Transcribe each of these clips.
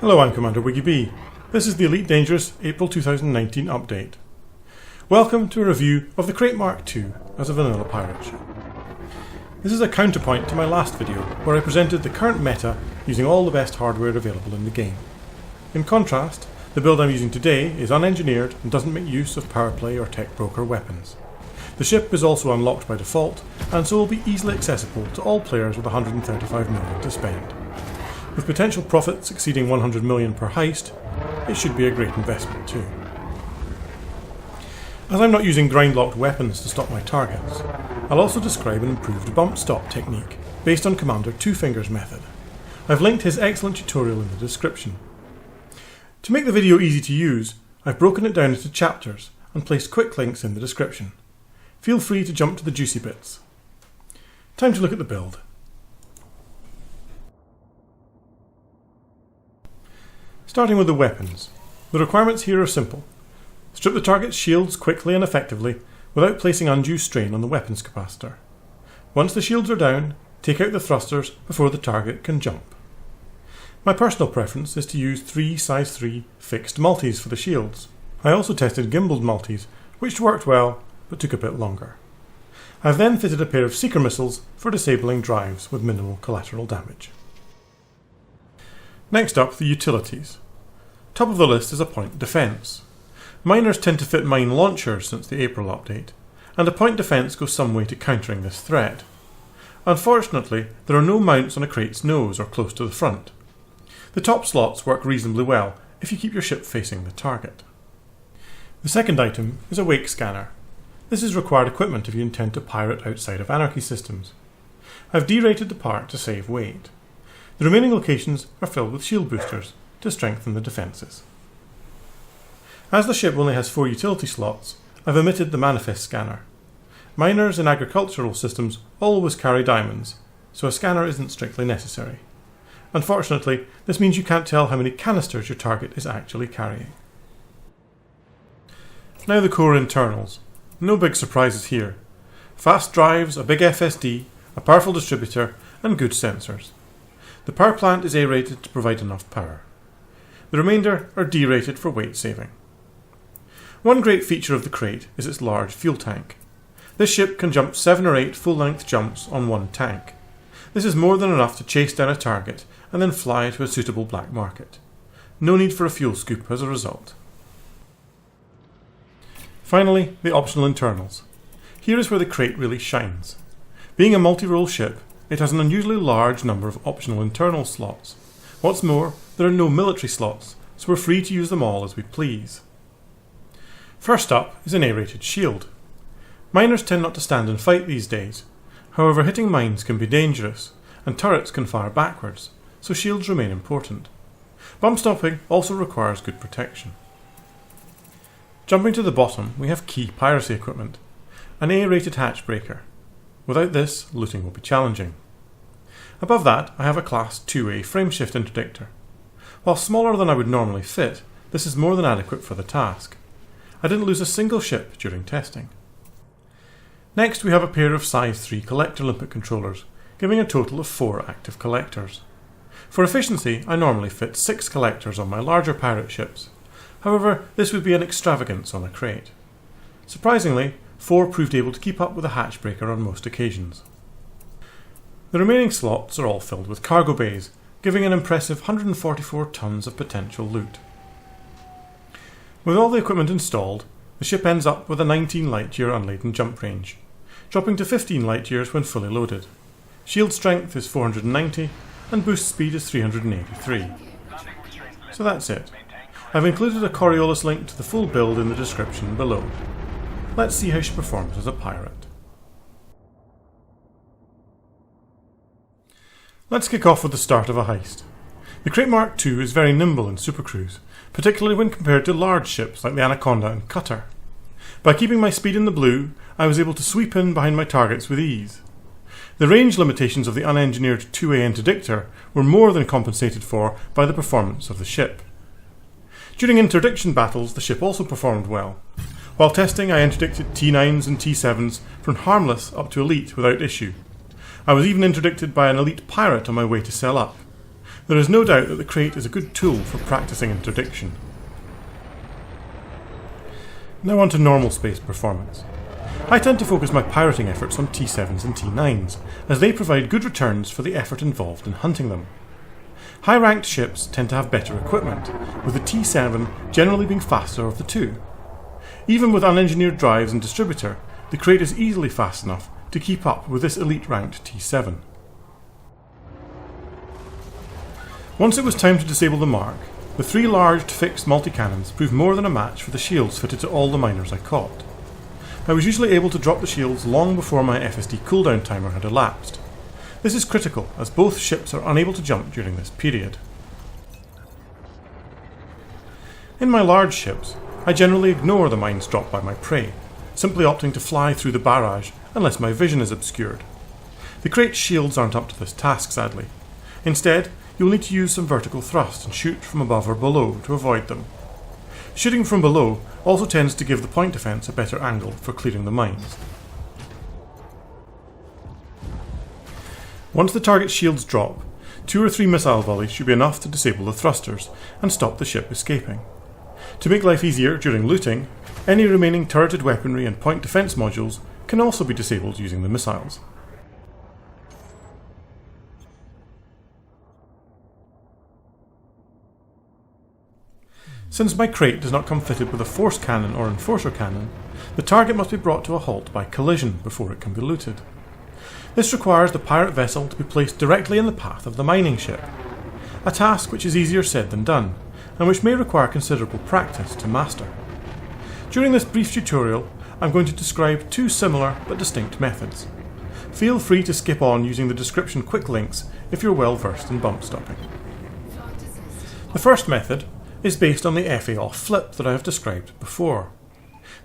Hello, I'm Commander Wiggy B. This is the Elite Dangerous April 2019 update. Welcome to a review of the Krait Mk as a vanilla pirate ship. This is a counterpoint to my last video where I presented the current meta using all the best hardware available in the game. In contrast, the build I'm using today is unengineered and doesn't make use of power play or tech broker weapons. The ship is also unlocked by default and so will be easily accessible to all players with 135 million to spend. With potential profits exceeding 100 million per heist, it should be a great investment too. As I'm not using grind-locked weapons to stop my targets, I'll also describe an improved bump stop technique based on Commander Two Fingers method. I've linked his excellent tutorial in the description. To make the video easy to use, I've broken it down into chapters and placed quick links in the description. Feel free to jump to the juicy bits. Time to look at the build. Starting with the weapons. The requirements here are simple. Strip the target's shields quickly and effectively without placing undue strain on the weapons capacitor. Once the shields are down, take out the thrusters before the target can jump. My personal preference is to use 3 size 3 fixed multis for the shields. I also tested gimbaled multis, which worked well but took a bit longer. I've then fitted a pair of seeker missiles for disabling drives with minimal collateral damage. Next up, the utilities. Top of the list is a point defence. Miners tend to fit mine launchers since the April update, and a point defence goes some way to countering this threat. Unfortunately, there are no mounts on a Krait's nose or close to the front. The top slots work reasonably well if you keep your ship facing the target. The second item is a wake scanner. This is required equipment if you intend to pirate outside of Anarchy systems. I've derated the part to save weight. The remaining locations are filled with shield boosters to strengthen the defences. As the ship only has 4 utility slots, I've omitted the manifest scanner. Miners in agricultural systems always carry diamonds, so a scanner isn't strictly necessary. Unfortunately, this means you can't tell how many canisters your target is actually carrying. Now the core internals. No big surprises here. Fast drives, a big FSD, a powerful distributor, and good sensors. The power plant is A-rated to provide enough power. The remainder are D-rated for weight saving. One great feature of the Krait is its large fuel tank. This ship can jump 7 or 8 full-length jumps on one tank. This is more than enough to chase down a target and then fly to a suitable black market. No need for a fuel scoop as a result. Finally, the optional internals. Here is where the Krait really shines. Being a multi-role ship, it has an unusually large number of optional internal slots. What's more, there are no military slots, so we're free to use them all as we please. First up is an A-rated shield. Miners tend not to stand and fight these days. However, hitting mines can be dangerous, and turrets can fire backwards, so shields remain important. Bump stopping also requires good protection. Jumping to the bottom, we have key piracy equipment. An A-rated hatch breaker. Without this, looting will be challenging. Above that, I have a Class 2A frameshift interdictor. While smaller than I would normally fit, this is more than adequate for the task. I didn't lose a single ship during testing. Next, we have a pair of size 3 collector limpet controllers, giving a total of 4 active collectors. For efficiency, I normally fit 6 collectors on my larger pirate ships. However, this would be an extravagance on a Krait. Surprisingly, 4 proved able to keep up with a hatch breaker on most occasions. The remaining slots are all filled with cargo bays, giving an impressive 144 tons of potential loot. With all the equipment installed, the ship ends up with a 19 light-year unladen jump range, dropping to 15 light-years when fully loaded. Shield strength is 490 and boost speed is 383. So that's it. I've included a Coriolis link to the full build in the description below. Let's see how she performs as a pirate. Let's kick off with the start of a heist. The Krait Mk is very nimble in supercruise, particularly when compared to large ships like the Anaconda and Cutter. By keeping my speed in the blue, I was able to sweep in behind my targets with ease. The range limitations of the unengineered 2A interdictor were more than compensated for by the performance of the ship. During interdiction battles, the ship also performed well. While testing, I interdicted T9s and T7s from harmless up to elite without issue. I was even interdicted by an elite pirate on my way to sell up. There is no doubt that the Krait is a good tool for practicing interdiction. Now on to normal space performance. I tend to focus my pirating efforts on T7s and T9s, as they provide good returns for the effort involved in hunting them. High-ranked ships tend to have better equipment, with the T7 generally being faster of the two. Even with unengineered drives and distributor, the Krait is easily fast enough to keep up with this elite-ranked T7. Once it was time to disable the mark, the 3 large fixed multi-cannons proved more than a match for the shields fitted to all the miners I caught. I was usually able to drop the shields long before my FSD cooldown timer had elapsed. This is critical, as both ships are unable to jump during this period. In my large ships, I generally ignore the mines dropped by my prey, simply opting to fly through the barrage unless my vision is obscured. The Krait's shields aren't up to this task, sadly. Instead, you'll need to use some vertical thrust and shoot from above or below to avoid them. Shooting from below also tends to give the point defence a better angle for clearing the mines. Once the target's shields drop, 2 or 3 missile volleys should be enough to disable the thrusters and stop the ship escaping. To make life easier during looting, any remaining turreted weaponry and point defence modules can also be disabled using the missiles. Since my Krait does not come fitted with a force cannon or enforcer cannon, the target must be brought to a halt by collision before it can be looted. This requires the pirate vessel to be placed directly in the path of the mining ship, a task which is easier said than done, and which may require considerable practice to master. During this brief tutorial, I'm going to describe 2 similar but distinct methods. Feel free to skip on using the description quick links if you're well versed in bump stopping. The first method is based on the FA off flip that I have described before.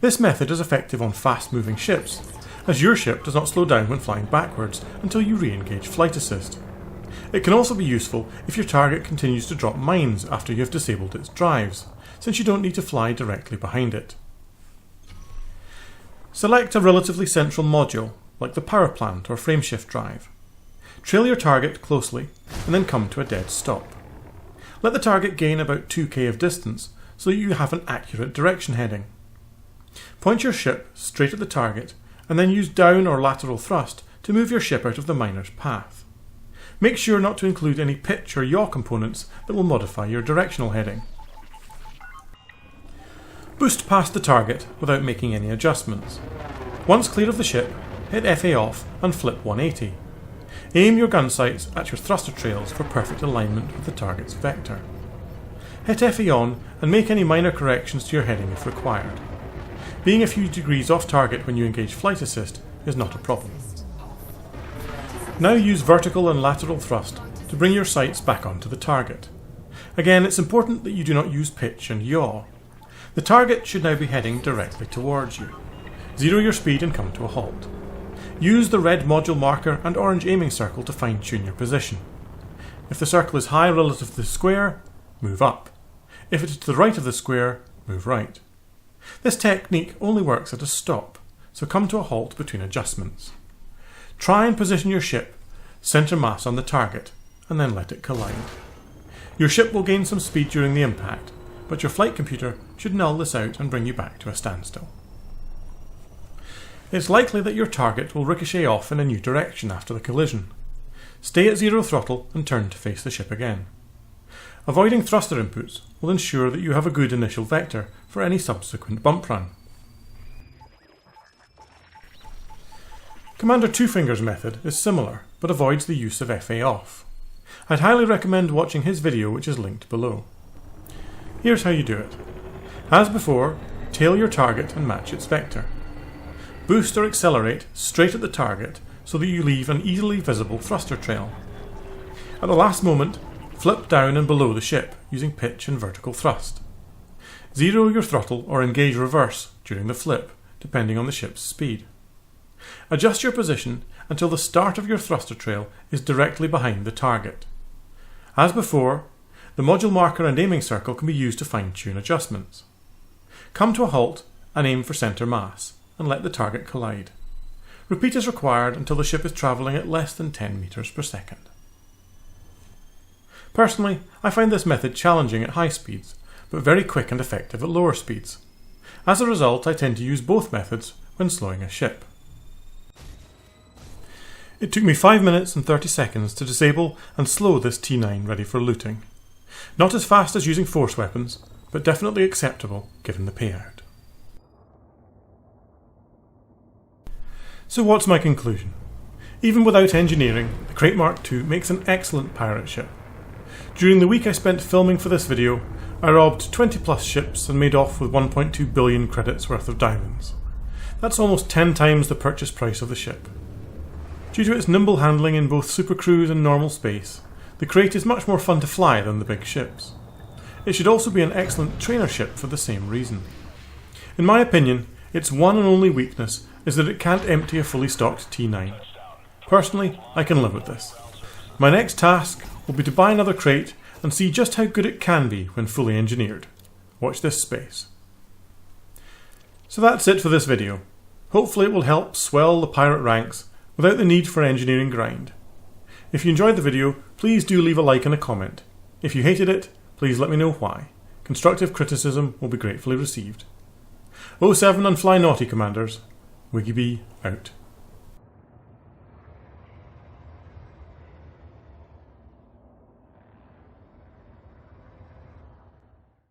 This method is effective on fast-moving ships, as your ship does not slow down when flying backwards until you re-engage flight assist. It can also be useful if your target continues to drop mines after you have disabled its drives, since you don't need to fly directly behind it. Select a relatively central module, like the power plant or frameshift drive. Trail your target closely, and then come to a dead stop. Let the target gain about 2k of distance so that you have an accurate direction heading. Point your ship straight at the target and then use down or lateral thrust to move your ship out of the miner's path. Make sure not to include any pitch or yaw components that will modify your directional heading. Boost past the target without making any adjustments. Once clear of the ship, hit FA off and flip 180. Aim your gun sights at your thruster trails for perfect alignment with the target's vector. Hit FA on and make any minor corrections to your heading if required. Being a few degrees off target when you engage flight assist is not a problem. Now use vertical and lateral thrust to bring your sights back onto the target. Again, it's important that you do not use pitch and yaw. The target should now be heading directly towards you. Zero your speed and come to a halt. Use the red module marker and orange aiming circle to fine-tune your position. If the circle is high relative to the square, move up. If it is to the right of the square, move right. This technique only works at a stop, so come to a halt between adjustments. Try and position your ship centre mass on the target, and then let it collide. Your ship will gain some speed during the impact, but your flight computer should null this out and bring you back to a standstill. It's likely that your target will ricochet off in a new direction after the collision. Stay at 0 throttle and turn to face the ship again. Avoiding thruster inputs will ensure that you have a good initial vector for any subsequent bump run. Commander Two Fingers method is similar, but avoids the use of FA off. I'd highly recommend watching his video, which is linked below. Here's how you do it. As before, tail your target and match its vector. Boost or accelerate straight at the target so that you leave an easily visible thruster trail. At the last moment, flip down and below the ship using pitch and vertical thrust. Zero your throttle or engage reverse during the flip, depending on the ship's speed. Adjust your position until the start of your thruster trail is directly behind the target. As before, the module marker and aiming circle can be used to fine-tune adjustments. Come to a halt and aim for centre mass, and let the target collide. Repeat as required until the ship is travelling at less than 10 meters per second. Personally, I find this method challenging at high speeds, but very quick and effective at lower speeds. As a result, I tend to use both methods when slowing a ship. It took me 5 minutes and 30 seconds to disable and slow this T9 ready for looting. Not as fast as using force weapons, but definitely acceptable given the payout. So what's my conclusion? Even without engineering, the Krait Mk makes an excellent pirate ship. During the week I spent filming for this video, I robbed 20 plus ships and made off with 1.2 billion credits worth of diamonds. That's almost 10 times the purchase price of the ship. Due to its nimble handling in both supercruise and normal space, the Krait is much more fun to fly than the big ships. It should also be an excellent trainer ship for the same reason. In my opinion, its one and only weakness is that it can't empty a fully stocked T9. Personally, I can live with this. My next task will be to buy another Krait and see just how good it can be when fully engineered. Watch this space. So that's it for this video. Hopefully it will help swell the pirate ranks without the need for engineering grind. If you enjoyed the video, please do leave a like and a comment. If you hated it, please let me know why. Constructive criticism will be gratefully received. 07 and fly naughty, commanders. Wiggy Bee out.